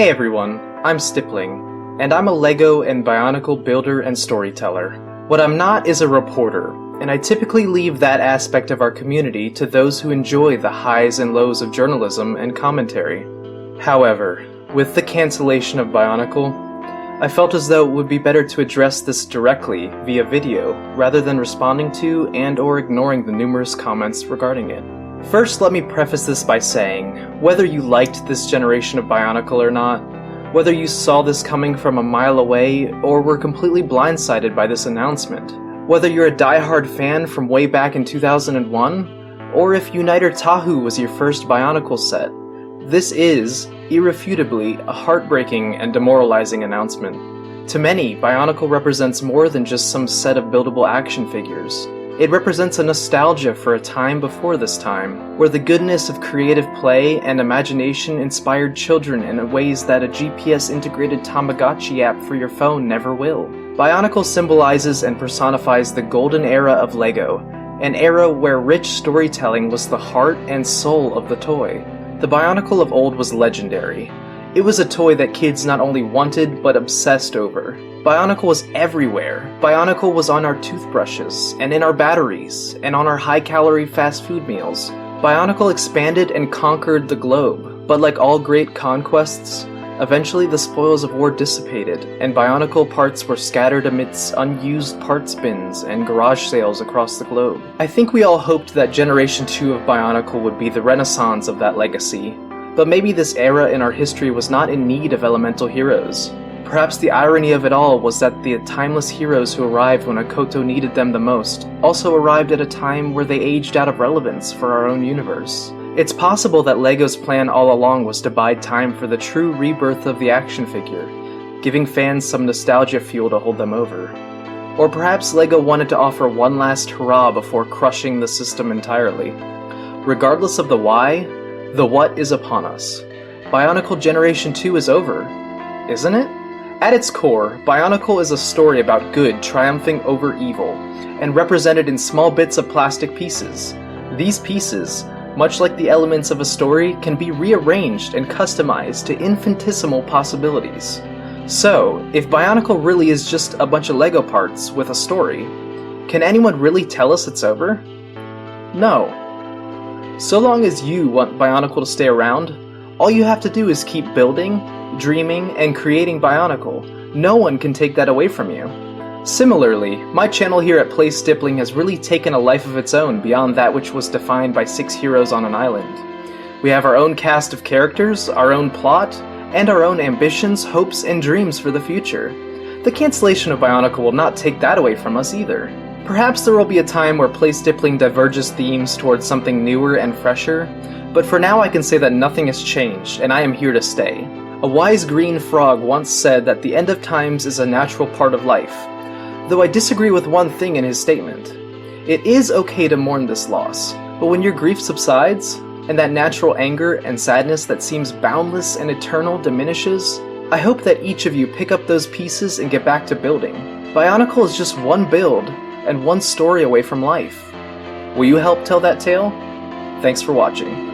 Hey everyone, I'm Stippling, and I'm a LEGO and Bionicle builder and storyteller. What I'm not is a reporter, and I typically leave that aspect of our community to those who enjoy the highs and lows of journalism and commentary. However, with the cancellation of Bionicle, I felt as though it would be better to address this directly via video, rather than responding to and/or ignoring the numerous comments regarding it. First, let me preface this by saying, whether you liked this generation of Bionicle or not, whether you saw this coming from a mile away or were completely blindsided by this announcement, whether you're a die-hard fan from way back in 2001, or if Uniter Tahu was your first Bionicle set, this is, irrefutably, a heartbreaking and demoralizing announcement. To many, Bionicle represents more than just some set of buildable action figures. It represents a nostalgia for a time before this time, where the goodness of creative play and imagination inspired children in ways that a GPS-integrated Tamagotchi app for your phone never will. Bionicle symbolizes and personifies the golden era of LEGO, an era where rich storytelling was the heart and soul of the toy. The Bionicle of old was legendary. It was a toy that kids not only wanted, but obsessed over. Bionicle was everywhere. Bionicle was on our toothbrushes, and in our batteries, and on our high-calorie fast food meals. Bionicle expanded and conquered the globe, but like all great conquests, eventually the spoils of war dissipated, and Bionicle parts were scattered amidst unused parts bins and garage sales across the globe. I think we all hoped that Generation 2 of Bionicle would be the renaissance of that legacy, but maybe this era in our history was not in need of elemental heroes. Perhaps the irony of it all was that the timeless heroes who arrived when Akoto needed them the most also arrived at a time where they aged out of relevance for our own universe. It's possible that LEGO's plan all along was to bide time for the true rebirth of the action figure, giving fans some nostalgia fuel to hold them over. Or perhaps LEGO wanted to offer one last hurrah before crushing the system entirely. Regardless of the why, the what is upon us. Bionicle Generation 2 is over, isn't it? At its core, Bionicle is a story about good triumphing over evil, and represented in small bits of plastic pieces. These pieces, much like the elements of a story, can be rearranged and customized to infinitesimal possibilities. So, if Bionicle really is just a bunch of LEGO parts with a story, can anyone really tell us it's over? No. So long as you want Bionicle to stay around, all you have to do is keep building, dreaming, and creating Bionicle. No one can take that away from you. Similarly, my channel here at Play Stippling has really taken a life of its own beyond that which was defined by 6 heroes on an island. We have our own cast of characters, our own plot, and our own ambitions, hopes, and dreams for the future. The cancellation of Bionicle will not take that away from us either. Perhaps there will be a time where Play Stippling diverges themes towards something newer and fresher, but for now I can say that nothing has changed, and I am here to stay. A wise green frog once said that the end of times is a natural part of life, though I disagree with one thing in his statement. It is okay to mourn this loss, but when your grief subsides, and that natural anger and sadness that seems boundless and eternal diminishes, I hope that each of you pick up those pieces and get back to building. Bionicle is just one build, and one story away from life. Will you help tell that tale? Thanks for watching.